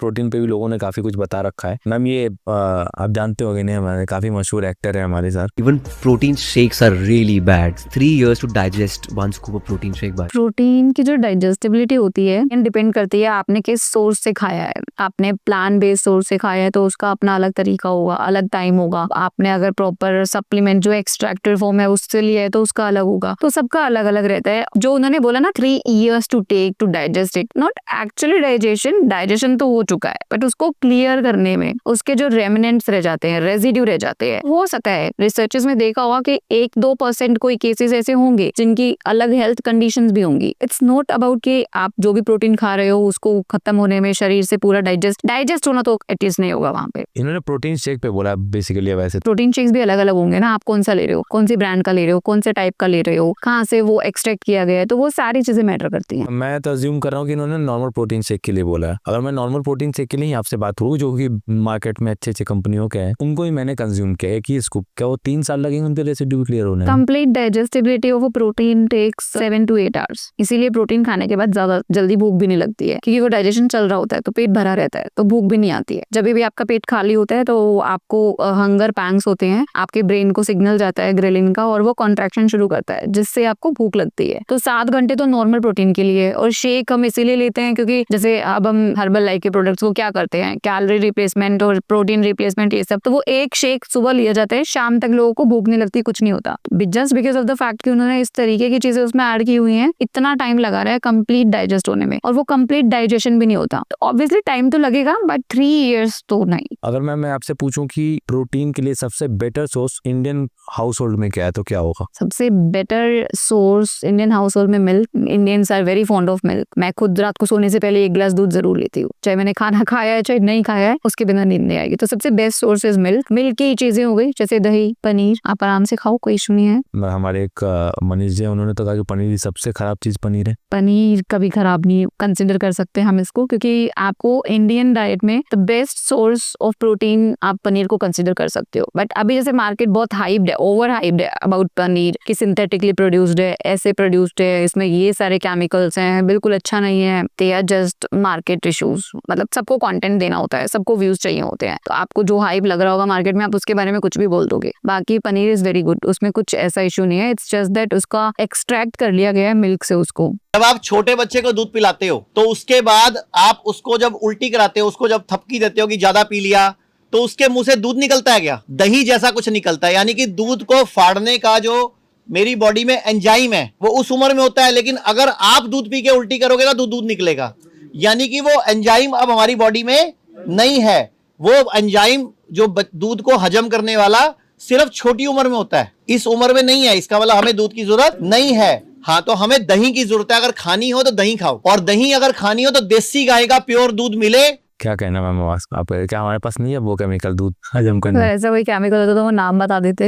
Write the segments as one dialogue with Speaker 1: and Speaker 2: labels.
Speaker 1: Protein पे भी लोगों ने काफी कुछ बता रखा है। मैम ये आप जानते होंगे नहीं, हमारे काफी मशहूर एक्टर है हमारे साथ।
Speaker 2: Even protein shakes are really bad. 3 years to digest one scoop of protein shake by.
Speaker 3: Protein की जो डाइजेस्टिबिलिटी होती है डिपेंड करती है आपने किस सोर्स से खाया है। आपने प्लांट बेस्ड सोर्स से खाया है तो उसका अपना अलग तरीका होगा, अलग टाइम होगा। आपने अगर प्रॉपर सप्लीमेंट जो एक्सट्रैक्टेड फॉर्म है उससे लिया है तो उसका अलग होगा। तो सबका अलग अलग रहता है। जो उन्होंने बोला ना 3 years to take to digest it, not actually digestion तो हो चुका है, बट उसको क्लियर करने में उसके जो रेमिनेंट्स रह जाते हैं, रेजिड्यू रह जाते हैं, हो सकता है रिसर्चेस में देखा होगा कि 1-2% कोई केसेस ऐसे होंगे जिनकी अलग हेल्थ कंडीशंस भी होंगी। इट्स नॉट अबाउट कि आप जो भी प्रोटीन खा रहे हो उसको खत्म होने में शरीर से पूरा डाइजेस्ट होना तो एटलीस्ट नहीं होगा वहाँ पे।
Speaker 1: इन्होंने प्रोटीन शेक पे बोला बेसिकली। वैसे
Speaker 3: प्रोटीन शेक्स भी अलग अलग होंगे ना, आप कौन सा ले रहे हो, कौन सी ब्रांड का ले रहे हो, कौन से टाइप का ले रहे हो, कहाँ से वो एक्सट्रैक्ट किया गया है, तो वो सारी चीजें मैटर करती हैं।
Speaker 1: मैं तो अज्यूम कर रहा हूँ कि इन्होंने नॉर्मल प्रोटीन शेक के लिए बोला है। अगर मैं नॉर्मल प्रोटीन शेक के लिए ही आपसे बात करूँ, जो कि मार्केट में अच्छे कंपनियों के हैं, उनको ही मैंने कंज्यूम किया है कि इसको क्या वो 3 साल लगेंगे उनके रेसिड्यू क्लियर होने में।
Speaker 3: Complete digestibility of protein takes 7 to 8 hours। इसीलिए प्रोटीन खाने के बाद ज्यादा जल्दी भूख भी नहीं लगती है, क्योंकि वो डाइजेशन चल रहा होता है तो पेट भरा रहता है तो भूख भी नहीं आती है। जब भी आपका पेट खाली होता है तो आपको हंगर पैंग्स होते हैं, आपके ब्रेन को सिग्नल जाता है ग्रेलिन का और वो कॉन्ट्रैक्शन शुरू करता है जिससे आपको भूख लगती है। तो 7 घंटे तो नॉर्मल प्रोटीन के लिए। और शेक हम इसीलिए लेते हैं क्योंकि जैसे अब हम हर्बल लाइफ के प्रोडक्ट्स को क्या करते हैं, कैलोरी रिप्लेसमेंट और प्रोटीन रिप्लेसमेंट, ये सब। तो वो एक शेक सुबह लिया जाता है, शाम तक लोगों को भूख नहीं लगती, कुछ नहीं होता। Just because of the fact कि उन्होंने इस तरीके की चीजें उसमें ऐड की हुई हैं, इतना टाइम लगा रहा है कंप्लीट डाइजेस्ट होने में, और वो कंप्लीट डाइजेशन भी नहीं होता। तो ऑब्वियसली टाइम तो लगेगा, बट 3 years तो नहीं।
Speaker 1: अगर मैं आपसे पूछूं कि प्रोटीन के लिए सबसे better source Indian household में क्या है तो क्या होगा?
Speaker 3: सबसे better source Indian household में milk. Indians are very fond of milk. मैं खुद रात को सोने से पहले 1 गिलास दूध जरूर लेती हूँ, चाहे मैंने खाना खाया है चाहे नहीं खाया है, उसके बिना नींद नहीं आएगी। तो सबसे best source is milk. Milk की चीजें हो गई जैसे दही, पनीर, आप आराम से खाओ, कोई इशू नहीं है।
Speaker 1: हमारे एक मनीष जी, उन्होंने तो कहा कि पनीर की सबसे खराब चीज पनीर है।
Speaker 3: पनीर कभी खराब नहीं कंसिडर कर सकते हम इसको, क्योंकि आपको इंडियन डाइट में the best source of protein आप पनीर को कंसिडर कर सकते हो। बट अभी जैसे मार्केट बहुत हाइप्ड है, ओवर हाइप्ड है अबाउट पनीर कि सिंथेटिकली प्रोड्यूस्ड है, ऐसे प्रोड्यूस्ड है, इसमें ये सारे केमिकल्स हैं, बिल्कुल अच्छा नहीं है। They are just market issues. मतलब सबको कंटेंट देना होता है, सबको व्यूज चाहिए होते हैं, तो आपको जो हाइप लग रहा होगा मार्केट में आप उसके बारे में कुछ भी बोल दोगे। बाकी पनीर इज वेरी गुड, उसमें कुछ ऐसा इशू नहीं है। इट्स जस्ट दैट उसका एक्सट्रैक्ट कर लिया गया है मिल्क से उसको।
Speaker 4: जब आप छोटे बच्चे को दूध पिलाते हो तो उसके बाद आप उसको जब उल्टी कराते हो, उसको जब थपकी देते हो कि ज्यादा पी लिया, तो उसके मुंह से दूध निकलता है क्या? दही जैसा कुछ निकलता है। यानी कि दूध को फाड़ने का जो मेरी बॉडी में एंजाइम है वो उस उम्र में होता है, लेकिन अगर आप दूध पी के उल्टी करोगे ना तो दूध निकलेगा। यानी कि वो एंजाइम अब हमारी बॉडी में नहीं है। वो एंजाइम जो दूध को हजम करने वाला सिर्फ छोटी उम्र में होता है, इस उम्र में नहीं है। इसका मतलब हमें दूध की जरूरत नहीं है। हाँ, तो हमें दही की जरूरत है। अगर खानी हो तो दही खाओ, और दही अगर खानी हो तो देसी गाय का प्योर दूध मिले।
Speaker 1: क्या कहना मैम आप, क्या हमारे पास नहीं है वो केमिकल दूध हजम करने?
Speaker 3: तो ऐसा कोई केमिकल होता तो वो नाम बता देते।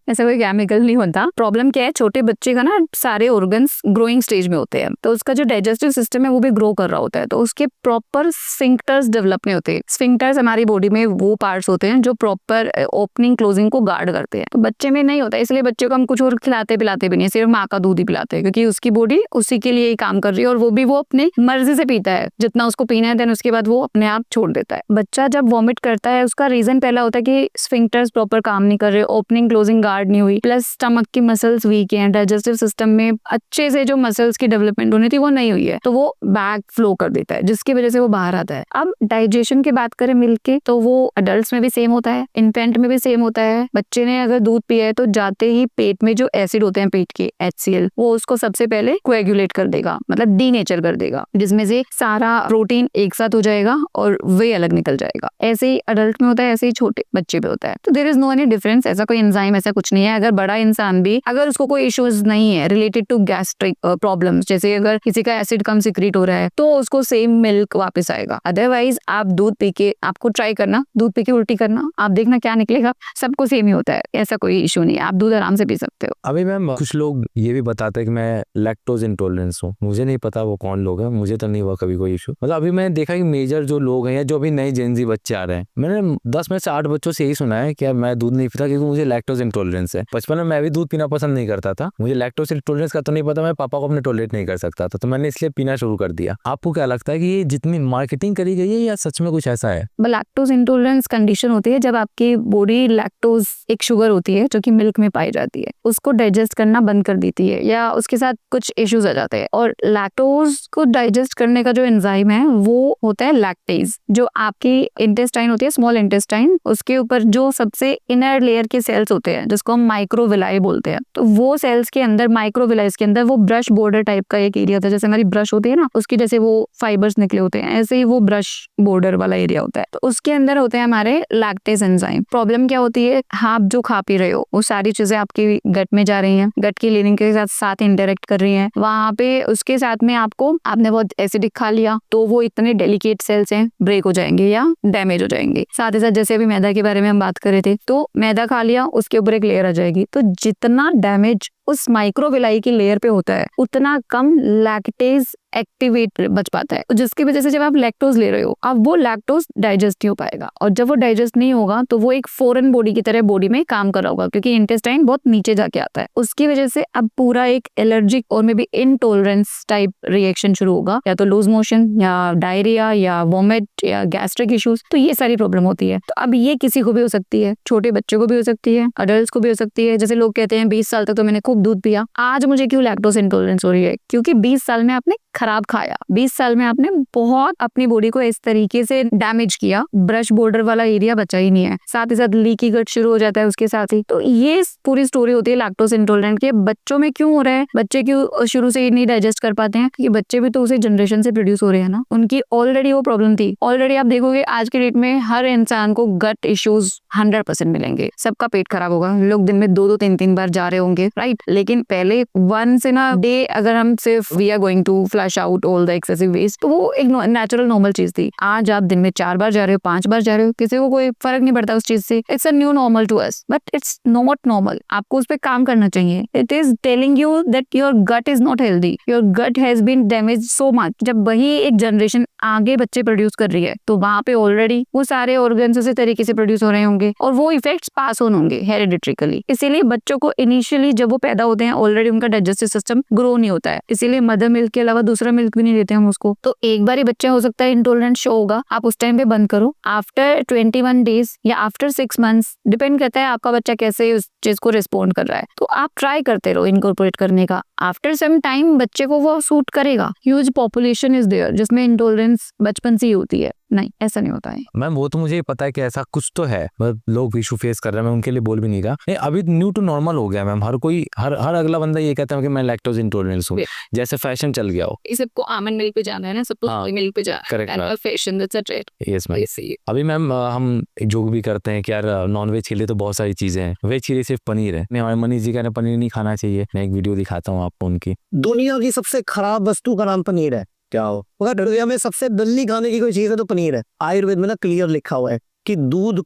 Speaker 3: ऐसा कोई केमिकल नहीं होता। प्रॉब्लम क्या है, छोटे बच्चे का ना सारे ऑर्गन्स ग्रोइंग स्टेज में होते हैं, तो उसका जो डाइजेस्टिव सिस्टम है वो भी ग्रो कर रहा होता है, तो उसके प्रॉपर स्फिंक्टर्स डेवलप नहीं होते। स्फिंक्टर्स हमारी बॉडी में वो पार्ट्स होते हैं जो प्रॉपर ओपनिंग क्लोजिंग को गार्ड करते हैं, तो बच्चे में नहीं होता। इसलिए बच्चे को हम कुछ और खिलाते पिलाते भी नहीं, सिर्फ माँ का दूध ही पिलाते हैं, क्योंकि उसकी बॉडी उसी के लिए ही काम कर रही है, और वो भी वो अपनी मर्जी से पीता है जितना उसको पीना है, देन उसके बाद वो अपने आप छोड़ देता है। बच्चा जब वॉमिट करता है उसका रीजन पहला होता है कि स्फिंक्टर्स प्रॉपर काम नहीं कर रहे, ओपनिंग क्लोजिंग गार्ड नहीं हुई, प्लस स्टमक की मसल्स वीक हैं, डाइजेस्टिव सिस्टम में अच्छे से जो मसल्स की डेवलपमेंट होनी थी वो नहीं हुई है, तो वो बैक फ्लो कर देता है, जिसकी वजह से वो बाहर आता है। अब डाइजेशन की बात करें मिल्क के, तो वो अडल्ट में भी सेम होता है, इन्फेंट में भी सेम होता है। बच्चे ने अगर दूध पिया है तो जाते ही पेट में जो एसिड होते हैं पेट के, HCl, वो उसको सबसे पहले कोएगुलेट कर देगा, मतलब डीनेचर कर देगा, जिसमें से सारा प्रोटीन एक साथ हो जाएगा और वे अलग निकल जाएगा। ऐसे ही अडल्ट में होता है, ऐसे ही छोटे बच्चे पे होता है। तो there is no any difference. ऐसा कोई एंजाइम ऐसा कुछ नहीं है। अगर बड़ा इंसान भी, अगर उसको कोई इश्यूज नहीं है रिलेटेड टू गैस्ट्रिक प्रॉब्लम्स, जैसे अगर किसी का एसिड कम सिक्रीट हो रहा है तो उसको सेम मिल्क वापस आएगा। अदरवाइज आप दूध पी के, आपको ट्राई करना दूध पी के उल्टी करना, आप देखना क्या निकलेगा। सबको सेम ही होता है, ऐसा कोई इशू नहीं है। आप दूध आराम से पी सकते हो।
Speaker 1: अभी मैम कुछ लोग ये भी बताते हैं कि मैं लैक्टोज इंटॉलरेंस हूँ। मुझे नहीं पता वो कौन लोग हैं, मुझे तो नहीं हुआ कभी कोई इशू। मतलब अभी मैंने देखा कि मेजर जो लोग हैं या जो भी नए जेनजी बच्चे आ रहे हैं, मैंने 10 में से 8 बच्चों से यही सुना है कि मैं दूध नहीं पीता क्योंकि मुझे लैक्टोज इंटॉलरेंस है। बचपन में मैं भी दूध पीना पसंद नहीं करता था, मुझे लैक्टोज इंटॉलरेंस का तो नहीं पता, मैं पापा को अपने टॉलरेट नहीं कर सकता था, तो मैंने इसलिए पीना शुरू कर दिया। आपको क्या लगता है कि ये जितनी मार्केटिंग करी गई है या सच में कुछ ऐसा है?
Speaker 3: लैक्टोज इंटॉलरेंस कंडीशन होती है जब आपकी बॉडी लैक्टोज एक शुगर होती है जो कि मिल्क में पाई जाती है, उसको डाइजेस्ट करना बंद कर देती है या उसके साथ कुछ इश्यूज आ जाते हैं। और लैक्टोज को डाइजेस्ट करने का जो एंजाइम है वो होता है लैक्टेज, जो आपकी इंटेस्टाइन होती है, स्मॉल इंटेस्टाइन, उसके ऊपर जो सबसे इनर लेयर के सेल्स होते हैं जिसको हम माइक्रोविलाई बोलते हैं, तो वो सेल्स के अंदर, माइक्रोविलाइज के अंदर वो ब्रश बॉर्डर टाइप का एक एरिया होता है। जैसे हमारी ब्रश होती है ना, उसकी जैसे वो फाइबर्स निकले होते हैं, ऐसे ही वो ब्रश बॉर्डर वाला एरिया होता है, तो उसके अंदर होते हैं हमारे लैक्टेज एंजाइम। प्रॉब्लम क्या होती है, आप जो खा पी रहे हो वो सारी चीजें आपकी गट में जा रही हैं, गट की लिनिंग के साथ इंटरेक्ट कर रही हैं, वहां पे उसके साथ में आपने बहुत एसिडिक खा लिया तो वो इतने डेलिकेट सेल्स हैं, ब्रेक हो जाएंगे या डैमेज हो जाएंगे। साथ ही साथ जैसे अभी मैदा के बारे में हम बात कर रहे थे, तो मैदा खा लिया, उसके ऊपर एक लेयर आ जाएगी, तो जितना डैमेज उस माइक्रोविलाई की लेयर पे होता है उतना कम लैक्टेज एक्टिवेट बच पाता है, जिसकी वजह से जब आप लैक्टोज ले रहे हो, अब वो लैक्टोज डाइजेस्ट नहीं हो पाएगा, और जब वो डाइजेस्ट नहीं होगा तो वो एक फॉरेन बॉडी की तरह बॉडी में काम कर रहा होगा, क्योंकि इंटेस्टाइन बहुत नीचे जाके आता है। उसकी वजह से अब पूरा एक एलर्जिक और may be intolerance type reaction शुरू होगा, या तो लूज मोशन या डायरिया या वोमिट या गैस्ट्रिक इश्यूज, तो ये सारी प्रॉब्लम होती है। तो अब ये किसी को भी हो सकती है, छोटे बच्चों को भी हो सकती है, अडल्ट को भी हो सकती है। जैसे लोग कहते हैं 20 साल तक तो मैंने खूब दूध पिया, आज मुझे क्यों लैक्टोज इंटॉलरेंस हो रही है? क्योंकि 20 साल में आपने खराब खाया, 20 साल में आपने बहुत अपनी बॉडी को इस तरीके से डैमेज किया, ब्रश बॉर्डर वाला एरिया बचा ही नहीं है, साथ ही साथ लीकी गट शुरू हो जाता है उसके साथ ही। तो ये पूरी स्टोरी होती है लैक्टोज इंटॉलरेंट के। बच्चों में क्यों हो रहा है, बच्चे क्यों शुरू से ही नहीं डाइजेस्ट कर पाते हैं? क्योंकि बच्चे भी तो उसी जनरेशन से प्रोड्यूस हो रहे हैं ना, उनकी ऑलरेडी वो प्रॉब्लम थी। ऑलरेडी आप देखोगे आज के डेट में हर इंसान को गट इश्यूज 100% मिलेंगे, सबका पेट खराब होगा, लोग दिन में 2-2 3-3 बार जा रहे होंगे, राइट। लेकिन पहले वंस इन अ डे अगर हम सिर्फ we are going to flush out all the excessive waste, तो वो एक नेचुरल नॉर्मल चीज थी। आज आप दिन में 4 बार जा रहे हो, 5 बार जा रहे हो, किसी को कोई फर्क नहीं पड़ता उस चीज से। It's a new normal to us, but it's not normal. आपको उस पर काम करना चाहिए। It is telling you that your gut is not healthy, your gut has been damage so much. जब वही एक जनरेशन आगे बच्चे प्रोड्यूस कर रही है, तो वहां पे ऑलरेडी वो सारे ऑर्गन्स उसी तरीके से प्रोड्यूस हो रहे होंगे और वो इफेक्ट्स पास ऑन होंगे हेरिडिट्रिकली। इसीलिए बच्चों को इनिशियली जब वो पैदा होते हैं ऑलरेडी उनका डाइजेस्टिव सिस्टम ग्रो नहीं होता है, इसीलिए मदर मिल्क के अलावा दूसरा मिल्क भी नहीं देते हम उसको। तो एक बार ही बच्चा हो सकता है इंटॉलरेंट शो होगा, आप उस टाइम पे बंद करो। आफ्टर 21 डेज या आफ्टर 6 मंथ्स, डिपेंड करता है आपका बच्चा कैसे उस चीज को रिस्पॉन्ड कर रहा है, तो आप ट्राई करते रहो इनकॉर्पोरेट करने का। आफ्टर सम टाइम बच्चे को वो सूट करेगा। ह्यूज पॉपुलेशन इज देयर जिसमें इंटॉलरेंस बचपन से ही होती है, नहीं ऐसा नहीं होता है।
Speaker 1: मैम वो तो मुझे पता है कि ऐसा कुछ तो है, मतलब लोग इशू फेस कर रहे हैं, मैं उनके लिए बोल भी नहीं रहा। नहीं, अभी न्यू टू नॉर्मल हो गया मैम, हर कोई हर अगला बंदा ये कहता है कि मैं लैक्टोज इंटॉलरेंस हूँ, जैसे फैशन चल गया हो।
Speaker 3: सबको आमंड मिल्क पे जाना है ना, सबको सोया मिल्क पे जाना है,
Speaker 1: correct,
Speaker 3: fashion that's a trend.
Speaker 1: Yes ma'am. अभी मैम हम जोक भी करते हैं कि यार नॉन वेज के लिए तो बहुत सारी चीजें हैं, वेज के लिए सिर्फ पनीर है। हमारे मनीष जी का पनीर नहीं खाना चाहिए, मैं एक वीडियो दिखाता हूँ आपको उनकी।
Speaker 5: दुनिया की सबसे खराब वस्तु का नाम पनीर है। क्या हो, अगर दुनिया में सबसे दल्ली खाने की कोई चीज है तो पनीर है। आयुर्वेद में ना क्लियर लिखा हुआ है कि दूध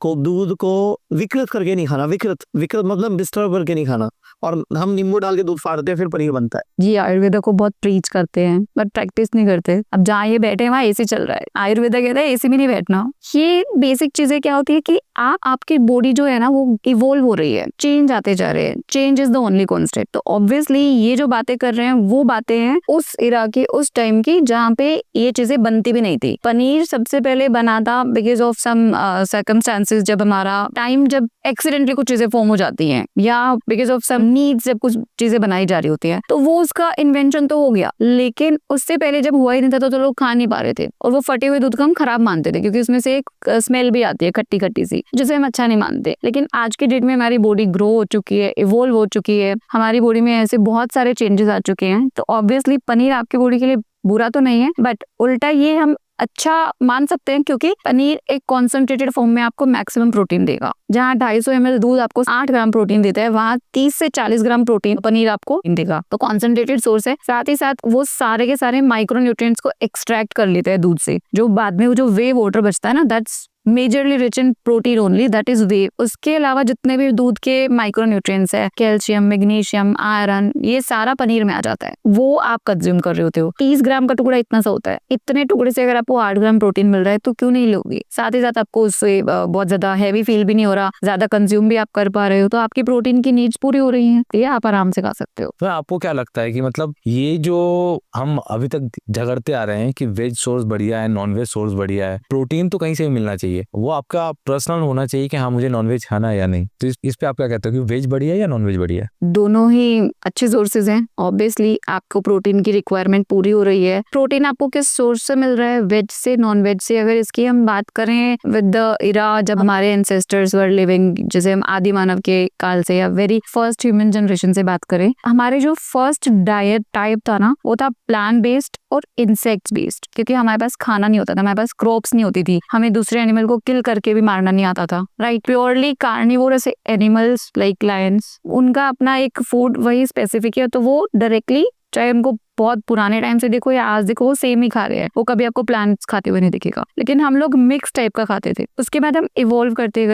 Speaker 5: को विकृत करके नहीं खाना, विकृत मतलब डिस्टर्ब करके नहीं खाना, और हम नींबू डाल के दूध फाड़ते हैं फिर पनीर बनता है।
Speaker 3: जी आयुर्वेदा को बहुत प्रीच करते हैं बट प्रैक्टिस नहीं करते। अब जहाँ ये बैठे हैं वहाँ एसी चल रहा है, आयुर्वेदा कहता है एसी में नहीं बैठना। ये बेसिक चीजें क्या होती है कि आपकी बॉडी जो है ना वो इवोल्व हो रही है, चेंज आते जा रहे हैं, change is the only constant. तो ऑब्वियसली ये जो बातें कर रहे हैं वो बातें हैं उस इरा की, उस टाइम की जहाँ पे ये चीजें बनती भी नहीं थी। पनीर सबसे पहले बना था बिकॉज ऑफ सम सर्कमस्टांसेस, जब हमारा टाइम जब एक्सीडेंटली कुछ चीजें फॉर्म हो जाती हैं या बिकॉज ऑफ सम नीड्स जब कुछ चीजें बनाई जा रही होती है, तो वो उसका इन्वेंशन तो हो गया। लेकिन उससे पहले जब हुआ ही नहीं था तो लोग खा नहीं पा रहे थे, और वो फटे हुए दूध को हम खराब मानते थे क्योंकि उसमें से एक स्मेल भी आती है खट्टी खट्टी सी, जिसे हम अच्छा नहीं मानते। लेकिन आज के डेट में हमारी बॉडी ग्रो हो चुकी है, इवोल्व हो चुकी है, हमारी बॉडी में ऐसे बहुत सारे चेंजेस आ चुके हैं। तो ऑब्वियसली पनीर आपकी बॉडी के लिए बुरा तो नहीं है, बट उल्टा ये हम अच्छा मान सकते हैं क्योंकि पनीर एक कॉन्सेंट्रेटेड फॉर्म में आपको मैक्सिमम प्रोटीन देगा। जहाँ 250 ml दूध आपको 8 ग्राम प्रोटीन देता है, वहाँ 30 से 40 ग्राम प्रोटीन पनीर आपको देगा। तो कॉन्सेंट्रेटेड सोर्स है, साथ ही साथ वो सारे के सारे माइक्रो न्यूट्रिएंट्स को एक्सट्रैक्ट कर लेते हैं दूध से, जो बाद में वो जो वे वाटर बचता है ना, that's majorly rich in protein only, that is way. उसके अलावा जितने भी दूध के माइक्रोन्यूट्रिएंट्स है, कैल्शियम, मैग्नीशियम, आयरन, ये सारा पनीर में आ जाता है, वो आप कंज्यूम कर रहे होते हो। 30 ग्राम का टुकड़ा इतना सा होता है, इतने टुकड़े से अगर आपको 8 ग्राम प्रोटीन मिल रहा है तो क्यों नहीं लोगे। साथ ही साथ आपको उससे बहुत ज्यादा हैवी फील भी नहीं हो रहा, ज्यादा कंज्यूम भी आप कर पा रहे हो, तो आपकी प्रोटीन की नीड्स पूरी हो रही है, ये आप आराम से खा सकते हो।
Speaker 1: तो आपको क्या लगता है कि मतलब ये जो हम अभी तक झगड़ते आ रहे हैं कि वेज सोर्स बढ़िया है, नॉन वेज सोर्स बढ़िया है, प्रोटीन तो कहीं से भी मिलना चाहिए, वो आपका पर्सनल होना चाहिए कि हाँ मुझे नॉन वेज खाना है या नहीं, तो इस पे आप क्या कहते हो कि वेज बढ़िया है या नॉन वेज बढ़िया है?
Speaker 3: दोनों ही अच्छे सोर्सेज हैं। ऑब्वियसली आपको प्रोटीन की रिक्वायरमेंट पूरी हो रही है। प्रोटीन आपको किस सोर्स से मिल रहा है, वेज से, नॉन वेज से? अगर इसकी हम बात करें विद द इरा जब हमारे एंसेस्टर्स वर लिविंग, जैसे हम आदि मानव के काल से या वेरी फर्स्ट ह्यूमन जनरेशन से बात करें, हमारे जो फर्स्ट डाइट टाइप था ना, वो था प्लांट बेस्ड और इंसेक्ट्स बेस्ड, क्योंकि हमारे पास खाना नहीं होता था, हमारे पास क्रॉप्स नहीं होती थी, हमें दूसरे एनिमल को किल करके भी मारना नहीं आता था, right. Purely carnivorous animals like Lions, उनका अपना एक फूड वही स्पेसिफिक है, तो वो डायरेक्टली, चाहे उनको बहुत पुराने टाइम से देखो या आज देखो, वो सेम ही खा रहे हैं, वो कभी आपको प्लांट्स खाते हुए नहीं दिखेगा। लेकिन हम लोग मिक्स टाइप का खाते थे, उसके बाद हम इवॉल्व करते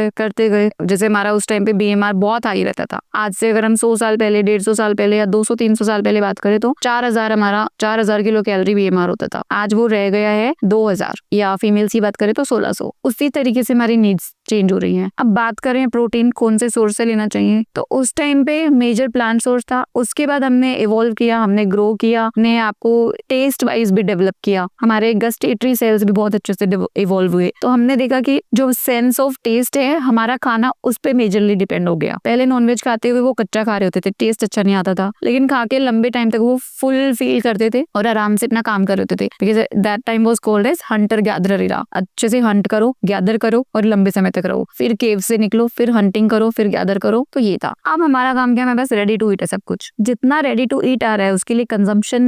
Speaker 3: गए। जैसे हमारा उस टाइम पे BMR बहुत हाई रहता था। आज से अगर हम 100 साल पहले, 150 साल पहले या 200-300 साल पहले बात करें तो 4000 किलो कैलोरी BMR होता था, आज वो रह गया है 2000, या फीमेल्स की बात करें तो 1600। उसी तरीके से हमारी नीड्स चेंज हो रही हैं। अब बात करें प्रोटीन कौन से सोर्स से लेना चाहिए, तो उस टाइम पे मेजर प्लांट सोर्स था, उसके बाद हमने इवॉल्व किया, हमने ग्रो किया, ने आपको टेस्ट वाइज भी डेवलप किया, हमारे गस्टेटरी सेल्स भी बहुत अच्छे से इवॉल्व हुए, तो हमने देखा कि जो सेंस ऑफ टेस्ट है हमारा खाना उस पे मेजरली डिपेंड हो गया। पहले नॉनवेज खाते हुए वो कच्चा खा रहे होते थे, टेस्ट अच्छा नहीं आता था, लेकिन खा के लंबे टाइम तक वो फुल फील करते थे और आराम से अपना काम कर रहे होते थे, because that time was called as hunter gatherer era. अच्छे से हंट करो, गैदर करो और लंबे समय तक रहो, फिर केव से निकलो, फिर हंटिंग करो, फिर गैदर करो, तो ये था। अब हमारा काम क्या है, हमारे पास रेडी टू ईट है सब कुछ। जितना रेडी टू ईट आ रहा है उसके लिए कंजम्पशन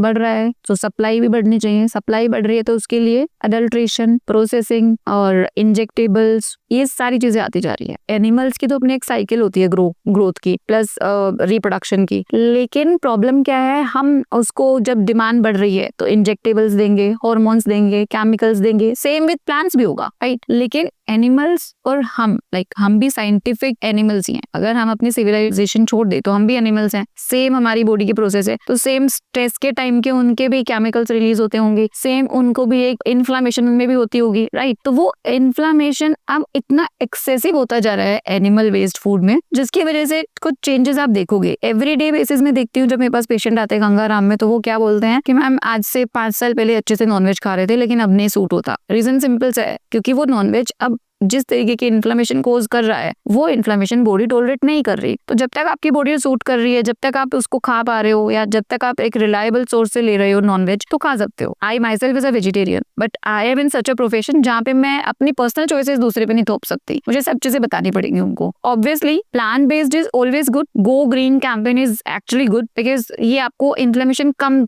Speaker 3: बढ़ रहा है, तो सप्लाई भी बढ़नी चाहिए। सप्लाई बढ़ रही है तो उसके लिए अडल्ट्रेशन, प्रोसेसिंग और इंजेक्टेबल्स, ये सारी चीजें आती जा रही है। एनिमल्स की तो अपनी एक साइकिल होती है ग्रोथ की प्लस रिप्रोडक्शन की, लेकिन प्रॉब्लम क्या है, हम उसको जब डिमांड बढ़ रही है तो इंजेक्टेबल्स देंगे, हार्मोन्स देंगे, केमिकल्स देंगे, सेम विद प्लांट्स भी होगा, राइट। लेकिन एनिमल्स और हम भी साइंटिफिक एनिमल्स ही हैं। अगर हम अपनी सिविलाइजेशन छोड़ दे तो हम भी एनिमल्स हैं, सेम हमारी बॉडी की प्रोसेस है, तो सेम स्ट्रेस के टाइम के उनके भी केमिकल्स रिलीज होते होंगे, सेम उनको भी एक इन्फ्लामेशन में भी होती होगी, राइट। तो वो इन्फ्लामेशन अब इतना एक्सेसिव होता जा रहा है एनिमल बेस्ड फूड में, जिसकी वजह से कुछ चेंजेस आप देखोगे एवरीडे बेसिस में। देखती हूँ जब मेरे पास पेशेंट आते हैं गंगाराम में, तो वो क्या बोलते हैं कि मैम आज से 5 साल पहले अच्छे से नॉनवेज खा रहे थे लेकिन अब नहीं सूट होता। रीजन सिंपल सा है, क्योंकि वो नॉनवेज अब जिस तरीके की इन्फ्लेमेशन कोज कर रहा है वो इन्फ्लेमेशन बॉडी टॉलरेट नहीं कर रही। तो जब तक आपकी बॉडी सूट कर रही है, जब तक आप उसको खा पा रहे हो, या जब तक आप एक रिलायबल सोर्स से ले रहे हो नॉनवेज, तो खा सकते हो। I myself is a vegetarian, but I am in such a profession जहाँ पे मैं अपनी पर्सनल चॉइसेस दूसरे पे नहीं थोप सकती, मुझे सब चीजें बतानी पड़ेंगी उनको। Obviously plant based is always good, go green campaign is actually good, because ये आपको इन्फ्लेमेशन कम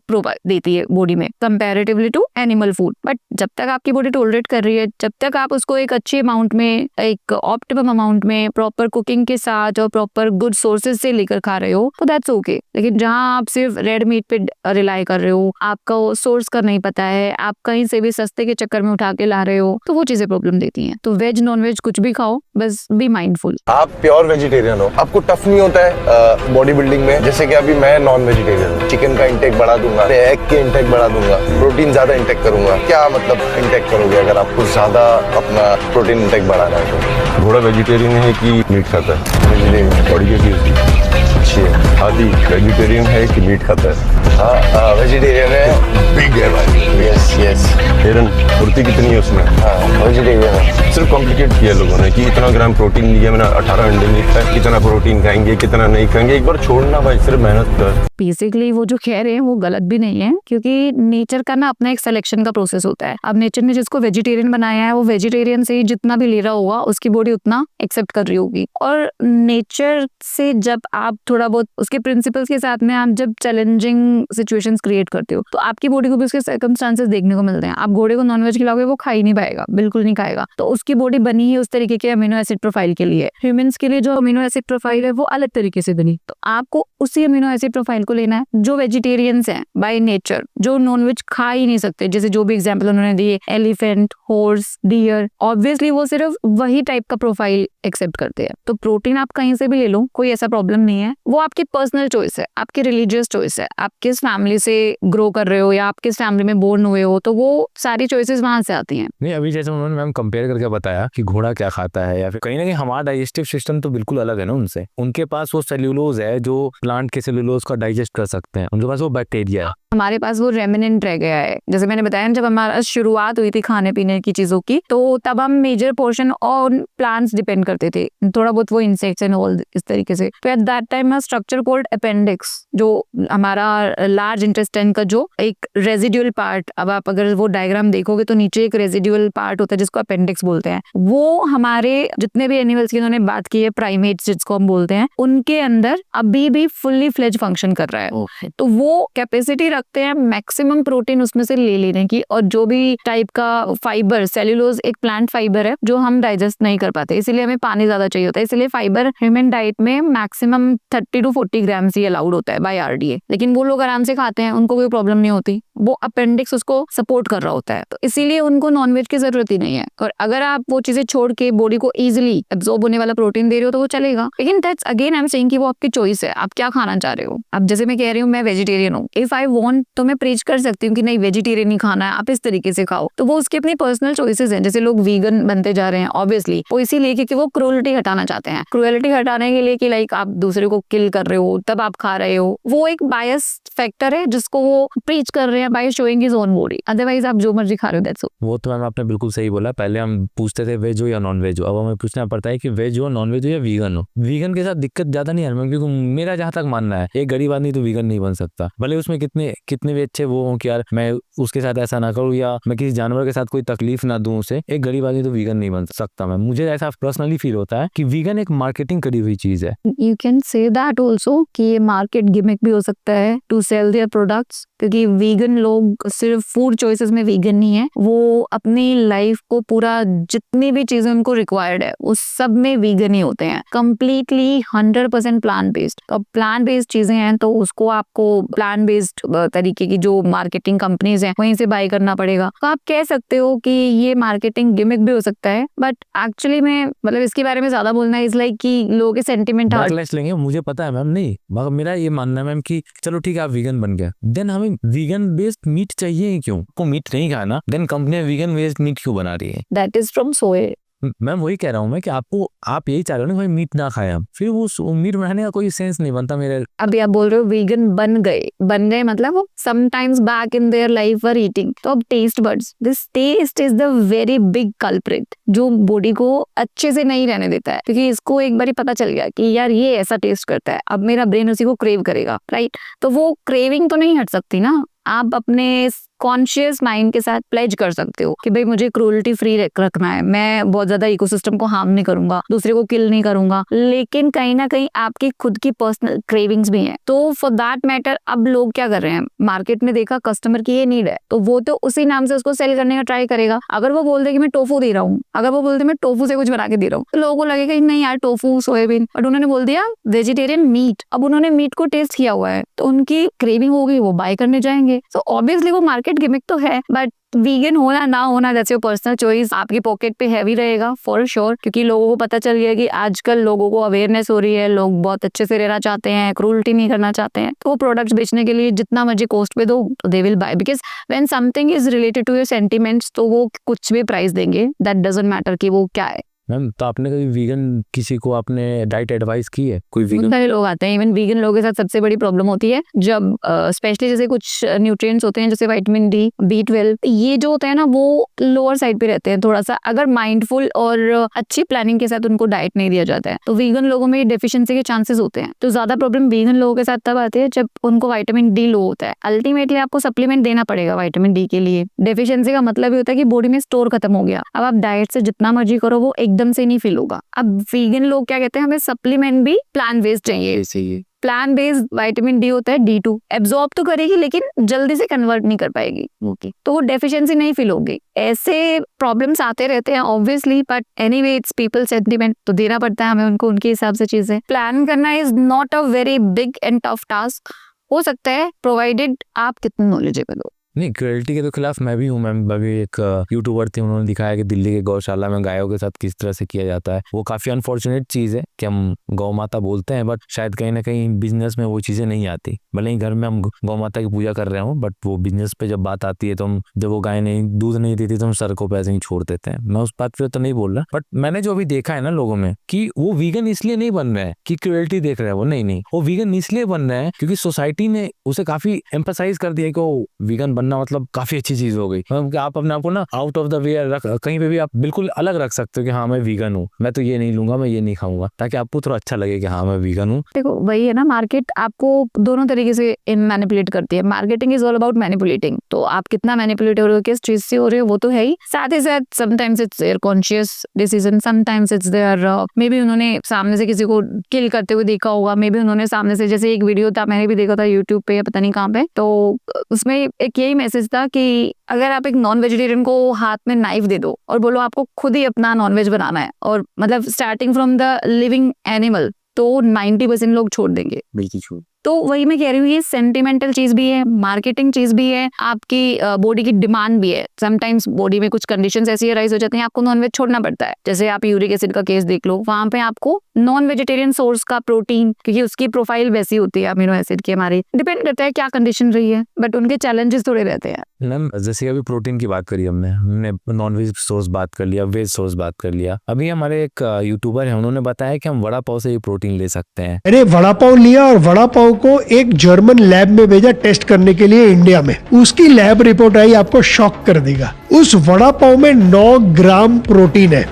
Speaker 3: देती है बॉडी में comparatively to animal food. But जब तक आपकी बॉडी टॉलरेट कर रही है, जब तक आप उसको एक अच्छे अमाउंट में, एक ऑप्टिमम अमाउंट में, प्रॉपर कुकिंग के साथ और प्रॉपर गुड सोर्सेज से लेकर खा रहे हो, तो दैट्स ओके। लेकिन जहां आप सिर्फ रेड मीट पे रिलाई कर रहे हो, आपका सोर्स का नहीं पता है, आप कहीं से भी सस्ते के चक्कर में उठा के ला रहे हो, तो वो चीजें प्रॉब्लम देती हैं। तो वेज नॉन वेज कुछ भी खाओ, बस बी माइंडफुल।
Speaker 6: आप प्योर वेजिटेरियन हो, आपको टफ नहीं होता है बॉडी बिल्डिंग में? जैसे कि अभी मैं नॉन वेजिटेरियन हूँ, चिकन का इंटेक बढ़ा दूंगा, एग के इंटेक बढ़ा दूंगा, प्रोटीन ज्यादा इंटेक करूंगा। क्या मतलब इंटेक करोगे अगर आपको ज्यादा अपना प्रोटीन इंटेक बढ़ाना है तो?
Speaker 7: घोड़ा वेजिटेरियन है कि मीट खाता है?
Speaker 6: वेजिटेरियन।
Speaker 7: बॉडी कैसी है उसकी?
Speaker 6: अच्छी है।
Speaker 7: आदि वेजिटेरियन है कि मीट खाता है?
Speaker 6: हाँ वेजिटेरियन है।
Speaker 7: बिग है भाई।
Speaker 6: Yes yes.
Speaker 7: हिरन फुर्ती कितनी है उसमें?
Speaker 6: हाँ वेजिटेरियन है।
Speaker 7: सिर्फ कॉम्प्लिकेट किया लोगों ने कि इतना ग्राम प्रोटीन लिया, मैंने 18 अंडे लिखा है, कितना प्रोटीन खाएंगे कितना नहीं खाएंगे। एक बार छोड़ना भाई, सिर्फ मेहनत कर।
Speaker 3: बेसिकली वो जो कह रहे हैं वो गलत भी नहीं है, क्योंकि नेचर का ना अपना एक सिलेक्शन का प्रोसेस होता है। अब नेचर ने जिसको वेजिटेरियन बनाया है, वो वेजिटेरियन से ही जितना भी ले रहा होगा उसकी बॉडी उतना एक्सेप्ट कर रही होगी। और नेचर से जब आप थोड़ा बहुत उसके प्रिंसिपल्स के साथ में आप जब चैलेंजिंग सिचुएशंस क्रिएट करते हो, तो आपकी बॉडी को भी उसके सर्कमस्टांसेस देखने को मिलते हैं। आप घोड़े को नॉनवेज खिलाओगे, वो खा ही नहीं पाएगा, बिल्कुल नहीं खाएगा। तो उसकी बॉडी बनी ही उस तरीके के अमीनो एसिड प्रोफाइल के लिए। ह्यूमंस के लिए जो अमीनो एसिड प्रोफाइल है वो अलग तरीके से बनी, तो आपको उसी अमीनो एसिड प्रोफाइल को लेना है। जो वेजिटेरियंस हैं बाय नेचर, जो नॉनवेज खा ही नहीं सकते, जैसे जो भी एग्जांपल उन्होंने दिए, एलिफेंट, हॉर्स, डियर, ऑब्वियसली वो सिर्फ वही टाइप का प्रोफाइल एक्सेप्ट करते हैं। तो प्रोटीन आप कहीं से भी ले लो, कोई ऐसा प्रॉब्लम नहीं है। वो आपकी पर्सनल चॉइस है, आपकी रिलीजियस चॉइस है, आप किस फैमिली से ग्रो कर रहे हो या आप किस फैमिली में बोर्न हुए हो, तो वो सारी चॉइसेस वहां से आती हैं।
Speaker 1: नहीं, अभी जैसे उन्होंने मैम कंपेयर करके बताया कि घोड़ा क्या खाता है, या फिर कहीं ना कहीं हमारा डाइजेस्टिव सिस्टम तो बिल्कुल अलग है ना उनसे। उनके पास वो सेल्यूलोज है जो प्लांट के सेल्यूलोज का डाइजेस्ट कर सकते हैं, उनके पास वो बैक्टीरिया है।
Speaker 3: हमारे पास वो रेमिनेंट रह गया है। जैसे मैंने बताया ना, जब हमारा शुरुआत हुई थी खाने पीने की चीजों की, तो तब हम major portion on plants depend करते थे, थोड़ा बहुत वो इंसेक्ट्स एंड ऑल इस तरीके से। तो eight that time a structure called appendix, जो हमारा लार्ज इंटेस्टाइन का जो एक रेजिडुअल पार्ट, अब आप अगर वो डायग्राम देखोगे तो नीचे एक रेजिडुअल पार्ट होता है जिसको अपेंडिक्स बोलते हैं। वो हमारे जितने भी एनिमल्स की उन्होंने बात की है, प्राइमेट्स जिसको हम बोलते हैं, उनके अंदर अभी भी फुल्ली फ्लेज फंक्शन कर रहा है। तो वो कैपेसिटी रखते हैं मैक्सिमम प्रोटीन उसमें से ले लेने की, और जो भी टाइप का फाइबर, सेल्यूलोज एक प्लांट फाइबर है जो हम डाइजेस्ट नहीं कर पाते, इसीलिए हमें पानी ज्यादा चाहिए होता है। इसलिए फाइबर ह्यूमन डाइट में maximum 30 to 40 grams he allowed होता है बाय RDA, लेकिन वो लोग आराम से खाते हैं, उनको कोई प्रॉब्लम नहीं होती। वो अपेंडिक्स उसको सपोर्ट कर रहा होता है, तो इसीलिए उनको नॉनवेज की जरूरत ही नहीं है। और अगर आप वो चीजें छोड़ के बॉडी को इजिली एब्जॉर्ब होने वाला प्रोटीन दे रहे हो तो वो चलेगा, लेकिन that's again I am saying कि वो आपकी चॉइस है, आप क्या खाना चाह रहे हो। अब जैसे मैं कह रही हूँ मैं वेजिटेरियन हूँ, इफ आई वांट तो मैं प्रीच कर सकती हूँ कि नहीं वेजिटेरियन ही खाना है, आप इस तरीके से खाओ, तो वो उसकी अपनी पर्सनल चॉइसेस हैं। जैसे लोग वीगन बनते जा रहे हैं ऑब्वियसली वो इसीलिए क्योंकि वो क्रूएलिटी हटाना चाहते हैं। क्रूएलिटी हटाने के लिए कि लाइक आप दूसरे को किल कर रहे हो तब आप खा रहे हो, वो एक बायस फैक्टर है जिसको वो प्रीच कर रहे हैं by showing his own body. Otherwise आप जो मर्जी खा रहे हो दैट्स
Speaker 1: वो तो मैम आपने बिल्कुल सही बोला। पहले हम पूछते थे वेज हो या नॉन वेज हो, अब हमें पूछना पड़ता है कि वेज हो, नॉन वेज हो या वीगन हो। वीगन के साथ दिक्कत ज्यादा नहीं है मैम, क्योंकि मेरा जहाँ तक मानना है एक गरीब आदमी तो वीगन नहीं बन सकता, भले उसमें कितने भी अच्छे वो हो कि यार मैं उसके साथ ऐसा ना करूँ या मैं किसी जानवर के साथ कोई तकलीफ ना दूं उसे, एक गरीब आदमी तो वीगन नहीं बन सकता। मैम मुझे ऐसा पर्सनली फील होता है कि वीगन एक मार्केटिंग करी हुई चीज है।
Speaker 3: You can say that also कि ये मार्केट गिमिक भी हो सकता है टू सेल देयर प्रोडक्ट्स, क्योंकि वीगन लोग सिर्फ फूड चॉइसेस में वीगन नहीं है, वो अपनी लाइफ को पूरा जितनी भी चीजें उनको रिक्वायर्ड है उस सब में वीगन ही होते हैं, कंप्लीटली 100% प्लांट बेस्ड। तो प्लांट बेस्ड चीजें हैं तो उसको आपको प्लांट बेस्ड तरीके की जो मार्केटिंग कंपनीज हैं वहीं से बाय करना पड़ेगा। तो आप कह सकते हो कि ये मार्केटिंग गिमिक भी हो सकता है, बट एक्चुअली में मतलब इसके बारे में ज्यादा बोलना इज लाइक कि लोगों के सेंटिमेंट
Speaker 1: बैकलैश लेंगे, मुझे पता है मैम, नहीं मगर मेरा ये मानना है मैम कि चलो ठीक है आप वीगन बन गया, देन हमें वीगन बेस्ड मीट चाहिए ही क्यों? को मीट नहीं खाना, then company vegan based meat क्यों बना रही है?
Speaker 3: That is from soya.
Speaker 1: Ma'am वही कह रहा हूँ मैं कि आप यही चाह रहे हो ना भाई मीट ना खाए, हम फिर वो मीट बनाने का कोई सेंस नहीं बनता मेरे।
Speaker 3: अभी आप बोल रहे हो वीगन बन गए मतलब वो sometimes back in their life were eating, तो अब taste buds, this taste is the very big culprit जो बॉडी को अच्छे से नहीं रहने देता है, क्योंकि इसको एक बार ही पता चल गया कि यार ये ऐसा टेस्ट करता है, अब मेरा ब्रेन उसी को क्रेव करेगा, राइट? तो वो क्रेविंग तो नहीं हट सकती ना। आप अपने कॉन्शियस माइंड के साथ प्लेज कर सकते हो कि भाई मुझे क्रूएल्टी फ्री रखना है, मैं बहुत ज्यादा इकोसिस्टम को हार्म नहीं करूंगा, दूसरे को किल नहीं करूंगा, लेकिन कहीं ना कहीं आपकी खुद की पर्सनल क्रेविंग्स भी हैं। तो फॉर दैट मैटर अब लोग क्या कर रहे हैं, मार्केट में देखा कस्टमर की ये नीड है तो वो तो उसी नाम से उसको सेल करने का ट्राई करेगा। अगर वो बोल दे कि मैं टोफू दे रहा हूँ, अगर वो बोलते मैं टोफू से कुछ बना के दे रहा हूँ, तो लोगों को लगेगा नहीं यार टोफू सोयाबीन, बट उन्होंने बोल दिया वेजिटेरियन मीट, अब उन्होंने मीट को टेस्ट किया हुआ है तो उनकी क्रेविंग होगी, वो बाय करने जाएंगे। सो ऑब्वियसली वो मार्केट गिमिक तो है, बट वीगन होना ना होना दैट्स योर पर्सनल चॉइस। आपकी पॉकेट पे हैवी रहेगा फॉर श्योर, क्योंकि लोगों को पता चल गया कि आजकल लोगों को अवेयरनेस हो रही है, लोग बहुत अच्छे से रहना चाहते हैं, क्रूएल्टी नहीं करना चाहते हैं, तो वो प्रोडक्ट्स बेचने के लिए जितना मर्जी कॉस्ट पे दो तो they will buy, because when something is related to your sentiments तो वो कुछ भी प्राइस देंगे, दैट डजंट मैटर कि वो क्या है।
Speaker 1: मैम तो आपने कभी वीगन किसी को आपने डाइट एडवाइस की है? कोई
Speaker 3: बहुत
Speaker 1: वीगन
Speaker 3: सारे लोग आते हैं, इवन वीगन लोगों के साथ सबसे बड़ी प्रॉब्लम होती है जब स्पेशली जैसे कुछ न्यूट्रिएंट्स होते हैं जैसे विटामिन डी, B12, ये जो होते हैं ना वो लोअर साइड पे रहते हैं थोड़ा सा, अगर माइंडफुल और अच्छी प्लानिंग के साथ उनको डाइट नहीं दिया जाता है तो वीगन लोगों में डेफिशिएंसी के चांसेस होते हैं। तो ज्यादा प्रॉब्लम वीगन लोगों के साथ तब आती है जब उनको विटामिन डी लो होता है। अल्टीमेटली आपको सप्लीमेंट देना पड़ेगा विटामिन डी के लिए। डेफिशिएंसी का मतलब ये होता है कि बॉडी में स्टोर खत्म हो गया, अब आप डाइट से जितना मर्जी करो वो एकदम से नहीं फील होगा। अब वीगन लोग क्या कहते हैं, हमें सप्लीमेंट भी प्लांट बेस्ड चाहिए। प्लांट बेस्ड विटामिन डी होता है D2, एब्जॉर्ब तो करेगी लेकिन जल्दी से कन्वर्ट नहीं कर पाएगी, ओके, तो वो डेफिशिएंसी नहीं फील होगी। ऐसे प्रॉब्लम्स आते रहते हैं obviously, but anyway it's people sentiment, तो देना पड़ता है हमें उनको उनके हिसाब से चीजें। प्लान करना is not a very big and tough task, हो सकता है, प्रोवाइडेड आप कितने नॉलेजेबल हो।
Speaker 1: नहीं, क्रुएल्टी के तो खिलाफ मैं भी हूँ मैम। अभी एक यूट्यूबर थे, उन्होंने दिखाया कि दिल्ली के गौशाला में गायों के साथ किस तरह से किया जाता है। वो काफ़ी अनफॉर्चुनेट चीज़ है कि हम गौ माता बोलते हैं, बट शायद कहीं ना कहीं बिजनेस में वो चीज़ें नहीं आती। भले ही घर में हम गौ माता की पूजा कर रहे हो, बट वो बिजनेस पे जब बात आती है तो हम, जब वो गाय नहीं दूध नहीं देती तो हम सड़कों पे ऐसे ही छोड़ देते हैं। मैं उस बात पे तो नहीं बोल रहा, बट मैंने जो अभी देखा है ना लोगों में, कि वो वीगन इसलिए नहीं बन रहे हैं कि क्रुएल्टी देख रहे हैं, वो नहीं, वो वीगन इसलिए बन रहे हैं क्योंकि सोसाइटी ने उसे काफी एम्फसाइज कर दिया कि वो वीगन बनना मतलब काफी अच्छी चीज हो गई। मतलब कि आप अपने आप को ना आउट ऑफ द वे रख, कहीं पे भी आप बिल्कुल अलग रख सकते हो कि हाँ मैं वीगन हूँ, मैं तो ये नहीं लूंगा, मैं ये नहीं खाऊंगा, ताकि आपको थोड़ा अच्छा लगे कि हाँ मैं वीगन हूँ।
Speaker 3: देखो वही है ना, मार्केट आपको दोनों तरीके से मैनिपुलेट करती है। Marketing is all about manipulating, तो आप कितना मैनिपुलेट हो रहे हो, किस चीज से हो रहे हो, वो तो है ही। साथ ही साथ sometimes it's their conscious decision, sometimes it's their maybe उन्होंने सामने से किसी को किल करते हुए देखा होगा, मे बी उन्होंने सामने से, जैसे एक वीडियो था मैंने भी देखा था यूट्यूब पे या पता नहीं कहाँ पे, तो उसमें एक यही मैसेज था कि अगर आप एक नॉन वेजिटेरियन को हाथ में नाइफ दे दो और बोलो आपको खुद ही अपना नॉनवेज बनाना है, और मतलब starting from the living animal, तो 90% लोग छोड़ देंगे।
Speaker 2: बिल्कुल छोड़।
Speaker 3: तो वही मैं कह रही हूँ, ये सेंटिमेंटल चीज भी है, मार्केटिंग चीज भी है, आपकी बॉडी की डिमांड भी है। समटाइम्स बॉडी में कुछ कंडीशंस ऐसी राइज हो जाती हैं, आपको नॉनवेज छोड़ना पड़ता है। जैसे आप यूरिक एसिड का केस देख लो, वहां पे आपको नॉन वेजिटेरियन सोर्स का प्रोटीन, क्योंकि उसकी प्रोफाइल वैसी होती है अमीनो एसिड की, हमारी डिपेंड करता है क्या कंडीशन रही है, बट उनके चैलेंजेस थोड़े रहते हैं।
Speaker 1: मैम जैसे अभी प्रोटीन की बात करी हमने नॉन वेज सोर्स बात कर लिया, वेज सोर्स बात कर लिया। अभी हमारे एक यूट्यूबर है, उन्होंने बताया कि हम वड़ा पाव से ये प्रोटीन ले सकते हैं।
Speaker 8: मैंने वड़ा पाव लिया और वड़ा पाव को एक जर्मन लैब में भेजा टेस्ट करने के लिए इंडिया में। उसकी लैब रिपोर्ट आई, आपको शॉक कर देगा। उस वड़ा पाव में 9 ग्राम प्रोटीन है,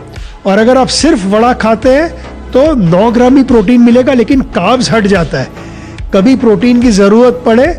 Speaker 8: और अगर आप सिर्फ वड़ा खाते हैं तो 9 ग्राम ही प्रोटीन मिलेगा, लेकिन कार्ब्स हट जाता है। कभी प्रोटीन की जरूरत पड़े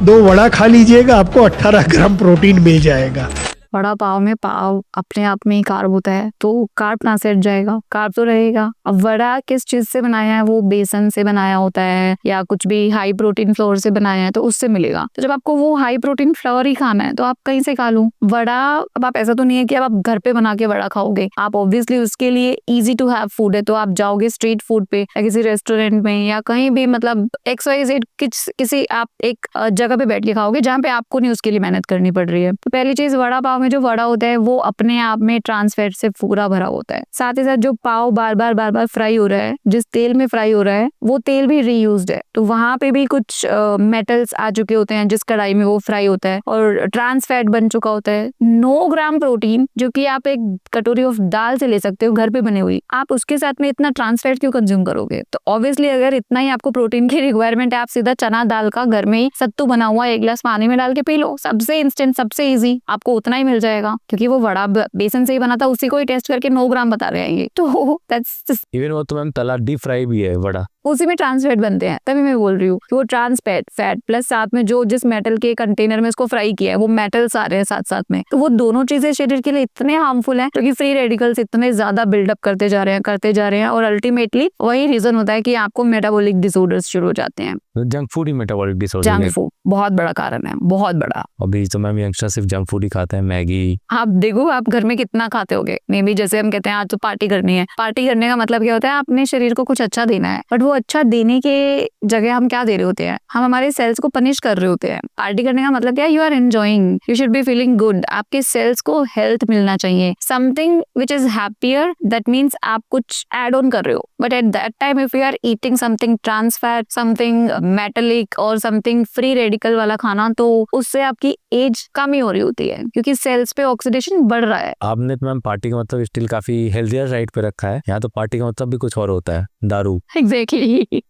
Speaker 8: 2 वड़ा खा लीजिएगा, आपको 18 ग्राम प्रोटीन मिल जाएगा।
Speaker 3: वड़ा पाव में पाव अपने आप में ही कार्ब होता है, तो कार्ब कहाँ से हट जाएगा, कार्ब तो रहेगा। अब वड़ा किस चीज से बनाया है, वो बेसन से बनाया होता है या कुछ भी हाई प्रोटीन फ्लोर से बनाया है, तो उससे मिलेगा। तो जब आपको वो हाई प्रोटीन फ्लोर ही खाना है तो आप कहीं से खा लो वड़ा। अब आप ऐसा तो नहीं है कि अब आप घर पे बना के वड़ा खाओगे, आप ऑब्वियसली उसके लिए इजी टू हैव फूड है, तो आप जाओगे स्ट्रीट फूड पे या किसी रेस्टोरेंट में या कहीं भी, मतलब XYZ किसी आप एक जगह पे बैठ के खाओगे जहाँ पे आपको नहीं उसके लिए मेहनत करनी पड़ रही है। तो पहली चीज, वड़ा पाव में जो वड़ा होता है वो अपने आप में ट्रांस फैट से पूरा भरा होता है। साथ ही साथ जो पाव बार बार फ्राई हो रहा है, जिस तेल में फ्राई हो रहा है वो तेल भी रीयूज्ड है, तो वहां पे भी कुछ मेटल्स आ चुके होते हैं जिस कढ़ाई में वो फ्राई होता है, और ट्रांस फैट बन चुका होता है। 9 ग्राम प्रोटीन जो कि आप एक कटोरी ऑफ दाल से ले सकते हो घर पे बने हुई, आप उसके साथ में इतना ट्रांस फैट क्यों कंज्यूम करोगे। तो ऑब्वियसली अगर इतना ही आपको प्रोटीन की रिक्वायरमेंट है, आप सीधा चना दाल का घर में ही सत्तू बना हुआ 1 गिलास पानी में डाल के पी लो, सबसे इंस्टेंट सबसे इजी, आपको उतना ही मिल जाएगा, क्योंकि वो वड़ा बेसन से ही बना था, उसी को ही टेस्ट करके 9 ग्राम बता रहे हैं ये, तो दैट्स
Speaker 1: इवन वो तो मैम तला डीप फ्राई भी है वड़ा,
Speaker 3: उसी में ट्रांस फैट बनते हैं। तभी मैं बोल रही हूँ कि वो ट्रांस फैट प्लस साथ में जो जिस मेटल के कंटेनर में इसको फ्राई किया है वो मेटल्स आ रहे हैं साथ साथ में, तो वो दोनों चीजें शरीर के लिए इतने हार्मफुल हैं, क्योंकि फ्री रेडिकल्स इतने ज्यादा बिल्डअप करते जा रहे हैं, और अल्टीमेटली वही रीजन होता है कि आपको मेटाबॉलिक डिसऑर्डर्स शुरू हो जाते हैं।
Speaker 1: जंक फूड ही मेटाबॉलिक डिसऑर्डर
Speaker 3: जंक फूड बहुत बड़ा कारण है, बहुत बड़ा।
Speaker 1: अभी तो मैम यंगस्टर सिर्फ जंक फूड ही खाते हैं, मैगी।
Speaker 3: आप देखो आप घर में कितना खाते होगे, मे बी जैसे हम कहते हैं आज तो पार्टी करनी है, पार्टी करने का मतलब क्या होता है, अपने शरीर को कुछ अच्छा देना है, बट वो अच्छा देने के जगह हम क्या दे रहे होते हैं, हम हमारे सेल्स को पनिश कर रहे होते हैं। पार्टी करने का मतलब क्या है, you are enjoying, you should be feeling good, आपके सेल्स को हेल्थ मिलना चाहिए, something which is happier, that means आप कुछ एड ऑन कर रहे हो। But at that time if you are eating something trans fat, something metallic और समथिंग फ्री रेडिकल वाला खाना, तो उससे आपकी एज कम ही हो रही होती है, क्योंकि सेल्स पे ऑक्सीडेशन बढ़ रहा है।
Speaker 1: आपने तो मैम पार्टी का मतलब स्टिल काफी हेल्थियर साइड पे रखा है, यहाँ तो पार्टी का मतलब भी कुछ और होता है, दारू।
Speaker 3: एग्जैक्टली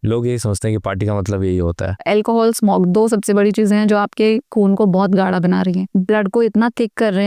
Speaker 1: लोग यही सोचते हैं कि पार्टी का मतलब यही होता है।
Speaker 3: अल्कोहल, स्मोक, 2 सबसे बड़ी चीजें हैं जो आपके खून को बहुत गाढ़ा बना रही हैं, ब्लड को इतना थिक कर रहे